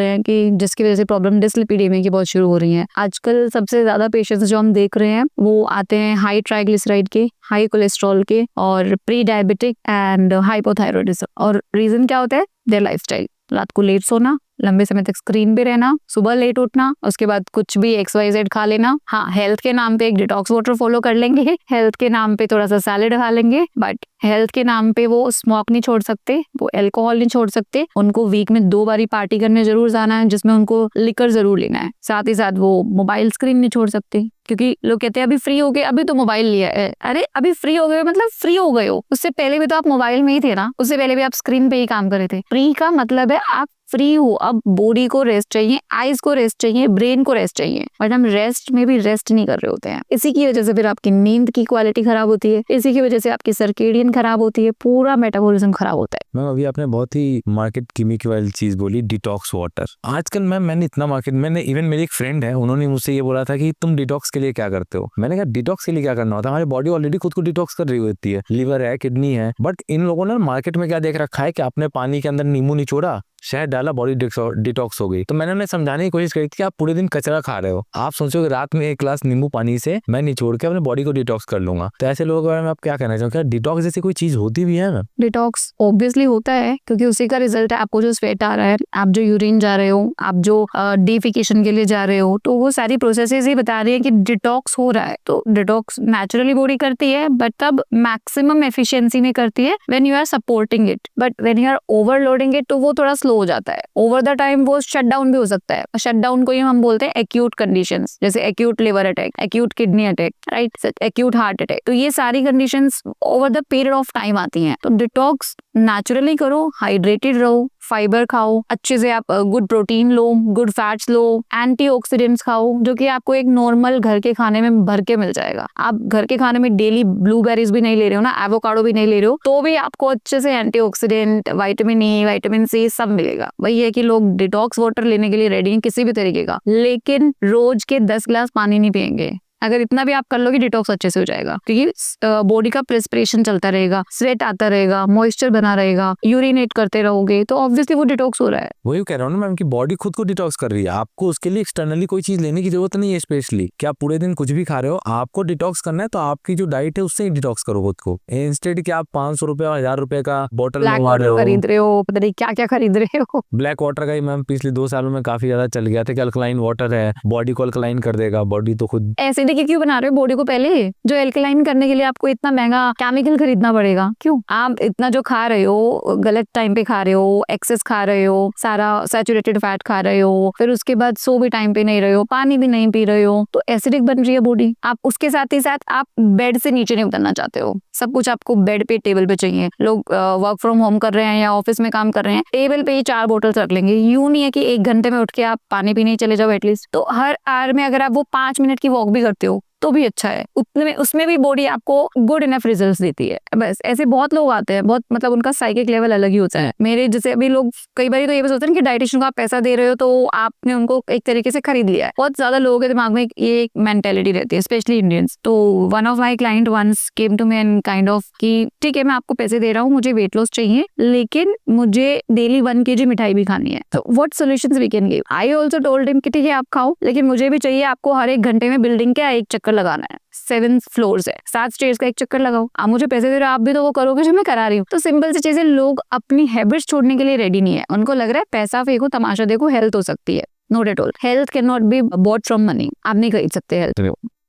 Speaker 3: हैं कि जिसकी वजह से प्रॉब्लम डिसलिपिडेमिया की बहुत शुरू हो रही है। आजकल सबसे ज्यादा पेशेंट्स जो हम देख रहे हैं वो आते हैं हाई ट्राइग्लिसराइड के, हाई कोलेस्ट्रॉल के, और प्री डायबिटिक एंड हाइपोथायरॉयडिज्म। और रीजन क्या होता है, देयर लाइफस्टाइल, रात को लेट सोना, लंबे समय तक स्क्रीन पे रहना, सुबह लेट उठना, उसके बाद कुछ भी XYZ खा लेना। हाँ, हेल्थ के नाम पे एक डिटॉक्स वाटर फॉलो कर लेंगे, हेल्थ के नाम पे थोड़ा सा सैलेड खा लेंगे, बट हेल्थ के नाम पे वो स्मोक नहीं छोड़ सकते, वो अल्कोहल नहीं छोड़ सकते। उनको वीक में 2 बारी पार्टी करने जरूर जाना है, जिसमें उनको लिकर जरूर लेना है। साथ ही साथ वो मोबाइल स्क्रीन नहीं छोड़ सकते, क्योंकि लोग कहते हैं अभी फ्री हो गए, अभी तो मोबाइल लिया है। अरे अभी फ्री हो गए मतलब फ्री हो गए हो, उससे पहले भी तो आप मोबाइल में ही थे ना, उससे पहले भी आप स्क्रीन पे ही काम कर रहे थे। फ्री का मतलब है आप फ्री हो। अब बॉडी को रेस्ट चाहिए, आईज को रेस्ट चाहिए, ब्रेन को रेस्ट चाहिए, बट हम रेस्ट में भी रेस्ट नहीं कर रहे होते हैं। इसी की वजह से फिर आपकी नींद की क्वालिटी खराब होती है, इसी की वजह से आपकी सर्केडियन खराब होती है, पूरा मेटाबॉलिज्म खराब होता है।
Speaker 1: मैम अभी आपने बहुत ही मार्केट गिमिक वाली चीज बोली, डिटॉक्स वाटर। आजकल मैंने इतना मार्केट, मैंने इवन मेरी एक फ्रेंड है, उन्होंने मुझसे ये बोला था कि तुम डिटॉक्स के लिए क्या करते हो। मैंने कहा डिटॉक्स के लिए क्या करना होता है, हमारी बॉडी ऑलरेडी खुद को डिटॉक्स कर रही होती है, लीवर है, किडनी है। बट इन लोगों ने मार्केट में क्या देख रखा है कि आपने पानी के अंदर नींबू निचोड़ा, शहद डाला, बॉडी डिटॉक्स हो गई। तो मैंने उन्हें समझाने की कोशिश करी थी कि आप पूरे दिन कचरा खा रहे हो, आप सोचो कि रात में 1 ग्लास नींबू पानी से मैं निचोड़ के अपने बॉडी को डिटॉक्स कर लूंगा। तो ऐसे लोगों के बारे में आप क्या कहना चाहोगे, क्या डिटॉक्स जैसी कोई चीज होती भी है ना?
Speaker 3: डिटॉक्स ऑब्वियसली होता है, क्योंकि उसी का रिजल्ट है आपको जो स्वेट आ रहा है, आप जो यूरिन जा रहे हो, आप जो डिफिकेशन के लिए जा रहे हो, तो वो सारी प्रोसेसेस ही बता रही है कि डिटॉक्स हो रहा है। तो डिटॉक्स नेचुरली बॉडी करती है, बट तब मैक्सिमम एफिशिएंसी में करती है when you are supporting it, but when you are overloading it तो वो थोड़ा स्लो हो जाता है। ओवर द टाइम वो शट डाउन भी हो सकता है। शट डाउन को ही हम बोलते हैं एक्यूट कंडीशंस, जैसे acute liver attack, acute kidney attack, right, acute heart attack. तो ये सारी conditions over the period of time आती हैं। तो डिटॉक्स नेचुरली करो, हाइड्रेटेड रहो, फाइबर खाओ, अच्छे से आप गुड प्रोटीन लो, गुड फैट्स लो, एंटीऑक्सीडेंट्स खाओ, जो कि आपको एक नॉर्मल घर के खाने में भर के मिल जाएगा। आप घर के खाने में डेली ब्लूबेरीज भी नहीं ले रहे हो ना, एवोकाडो भी नहीं ले रहे हो, तो भी आपको अच्छे से antioxidant, vitamin E, vitamin C सब मिलेगा। वही है कि लोग डिटॉक्स वाटर लेने के लिए रेडी हैं किसी भी तरीके का, लेकिन रोज के 10 ग्लास पानी नहीं पियेंगे। अगर इतना भी आप कर लोगे डिटॉक्स अच्छे से हो जाएगा, क्योंकि बॉडी का प्रेस्पिरेशन चलता रहेगा, स्वेट आता रहेगा, मॉइस्चर बना रहेगा, यूरिनेट करते रहोगे, तो ऑब्वियसली वो डिटॉक्स हो रहा है।
Speaker 1: वही कह रहा हूँ ना मैम कि बॉडी खुद को डिटॉक्स कर रही है, आपको उसके लिए एक्सटर्नली कोई चीज लेने की जरूरत नहीं है। स्पेशली कि आप पूरे दिन कुछ भी खा रहे हो, आपको डिटॉक्स करना है तो आपकी जो डाइट है उससे ही डिटॉक्स करो खुद को, इंस्टेड कि आप 500 रुपए और 1000 रुपए का बॉटल मंगवा रहे हो,
Speaker 3: खरीद रहे हो, पता नहीं क्या क्या खरीद रहे हो।
Speaker 1: ब्लैक वाटर का ही मैम पिछले 2 सालों में काफी ज्यादा चल गया था कि अल्कलाइन वाटर है, बॉडी को अल्कलाइन कर देगा, बॉडी तो खुद
Speaker 3: एसिडिक क्यों बना रहे हो बॉडी को पहले, जो एल्कलाइन करने के लिए आपको इतना महंगा केमिकल खरीदना पड़ेगा? क्यों? आप इतना जो खा रहे हो, गलत टाइम पे खा रहे हो, एक्सेस खा रहे हो, सारा सैचुरेटेड फैट खा रहे हो, फिर उसके बाद सो भी टाइम पे नहीं रहे हो, पानी भी नहीं पी रहे हो, तो एसिडिक बन रही है बॉडी। आप उसके साथ ही साथ आप बेड से नीचे नहीं उतरना चाहते हो, सब कुछ आपको बेड पे, टेबल पे चाहिए। लोग वर्क फ्रॉम होम कर रहे हैं या ऑफिस में काम कर रहे हैं, टेबल पे ही 4 बोतल्स रख लेंगे। यूं नहीं है कि 1 घंटे में उठ के आप पानी पीने चले जाओ एटलीस्ट। तो हर आवर में अगर आप वो 5 मिनट की वॉक भी करते हो तो भी अच्छा है, उतने में उसमें भी बॉडी आपको गुड इनफ रिजल्ट्स देती है। बस ऐसे बहुत लोग आते हैं, बहुत मतलब उनका साइकिक लेवल अलग ही होता है। मेरे जैसे अभी लोग कई बार तो ये भी सोचते हैं कि डाइटिशियन को आप पैसा दे रहे हो तो आपने उनको एक तरीके से खरीद लिया है। बहुत ज्यादा लोगों के दिमाग में ये एक मेंटेलिटी रहती है, स्पेशली इंडियंस। तो one of my client once came to me and kind of कि ठीक है मैं आपको पैसे दे रहा हूँ, मुझे वेट लॉस चाहिए, लेकिन मुझे डेली 1 kg मिठाई भी खानी है, तो what solutions we can give. I also told him कि ठीक है आप खाओ, लेकिन मुझे भी चाहिए आपको हर 1 घंटे में बिल्डिंग का 1 चक्कर लगाना है। 7 फ्लोर्स है, 7 स्टेयर्स का 1 चक्कर लगाओ। आप मुझे पैसे दे रहे हो, आप भी तो वो करोगे जो मैं करा रही हूँ। तो सिंपल सी चीजें, लोग अपनी हैबिट्स छोड़ने के लिए रेडी नहीं है। उनको लग रहा है पैसा फेंको, तमाशा देखो, हेल्थ हो सकती है। Not at all, health can not be bought from money. आप नहीं खरीद सकते हेल्थ।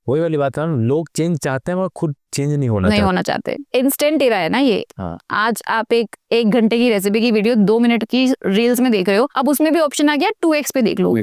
Speaker 1: वही वाली बात है, लोग चेंज चाहते हैं और खुद चेंज नहीं होना
Speaker 3: चाहते। इंस्टेंट एरा है ना ये।
Speaker 1: हाँ।
Speaker 3: आज आप एक घंटे की रेसिपी की वीडियो 2 मिनट की रील्स में देख रहे हो, अब उसमें भी ऑप्शन आ गया 2x पे देख लो।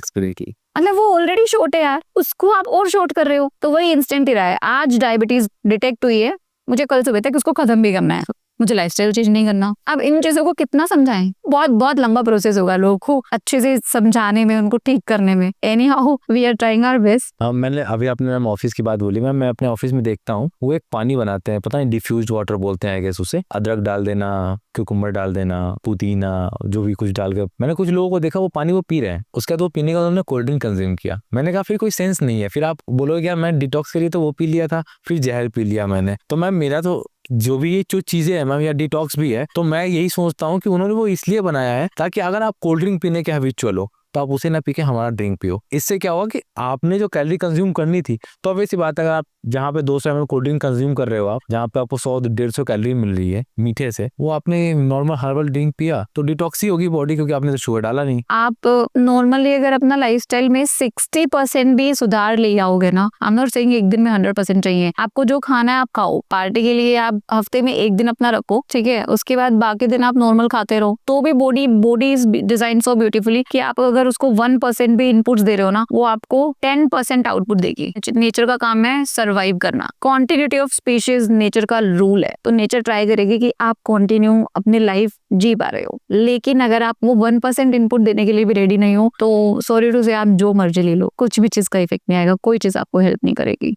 Speaker 3: मतलब वो ऑलरेडी शॉर्ट है यार, उसको आप और शॉर्ट कर रहे हो। तो वही इंस्टेंट एरा है। आज डायबिटीज डिटेक्ट हुई है, मुझे कल सुबह तक उसको खत्म भी करना है, मुझे लाइफस्टाइल चेंज नहीं करना। अब इन चीजों को कितना समझाएं, बहुत बहुत लंबा प्रोसेस होगा लोगों को अच्छे से समझाने में, उनको ठीक करने में। Any how we are trying our best.
Speaker 1: मैंने अभी आपने मैम ऑफिस की बात बोली, मैं अपने ऑफिस में देखता हूँ वो एक पानी बनाते हैं, पता नहीं डिफ्यूज्ड वाटर बोलते हैं, गैस उसे अदरक डाल देना, क्यूकम्बर डाल देना, पुदीना, जो भी कुछ डाल कर। मैंने कुछ लोगों को देखा वो पानी वो पी रहे हैं, उसके बाद वो पीने का उन्होंने कोल्ड ड्रिंक कंज्यूम किया। मैंने कहा फिर कोई सेंस नहीं है। फिर आप बोलोगे क्या मैं डिटॉक्स के लिए तो वो पी लिया था, फिर जहर पी लिया मैंने। तो मैम मेरा तो जो भी ये जो चीजें है मैम, या डिटॉक्स भी है, तो मैं यही सोचता हूँ कि उन्होंने वो इसलिए बनाया है ताकि अगर आप कोल्ड ड्रिंक पीने के हैबिचुअल हो तो आप उसे ना पी के हमारा ड्रिंक पियो। इससे क्या होगा कि आपने जो कैलोरी कंज्यूम करनी थी, तो वैसी बात है, अगर आप जहाँ पे 200 ml कोल्ड ड्रिंक कंज्यूम कर रहे हो, आप जहाँ पे आपको 100-150 कैलोरी मिल रही है मीठे से, वो आपने नॉर्मल हर्बल ड्रिंक पिया तो डिटॉक्स ही होगी बॉडी, क्योंकि आपने तो शुगर डाला नहीं।
Speaker 3: आप नॉर्मली अगर अपना लाइफस्टाइल में 60% भी सुधार ले आओगे ना, आई एम नॉट सेइंग एक दिन में 100% चाहिए, आपको जो खाना है आप खाओ, पार्टी के लिए आप हफ्ते में एक दिन अपना रखो, ठीक है, उसके बाद बाकी दिन आप नॉर्मल खाते रहो, तो भी body is design so beautifully कि आप अगर उसको 1% भी इनपुट्स दे रहे हो ना, वो आपको 10% आउटपुट देगी। नेचर का काम है सर्वाइव करना, कॉन्टिन्यूटी ऑफ स्पीशीज नेचर का रूल है, तो नेचर ट्राई करेगी कि आप कंटिन्यू अपनी लाइफ जी पा रहे हो। लेकिन अगर आप वो 1% इनपुट देने के लिए भी रेडी नहीं हो, तो सॉरी टू से आप जो मर्जी ले लो, कुछ भी चीज का इफेक्ट नहीं आएगा, कोई चीज आपको हेल्प नहीं करेगी।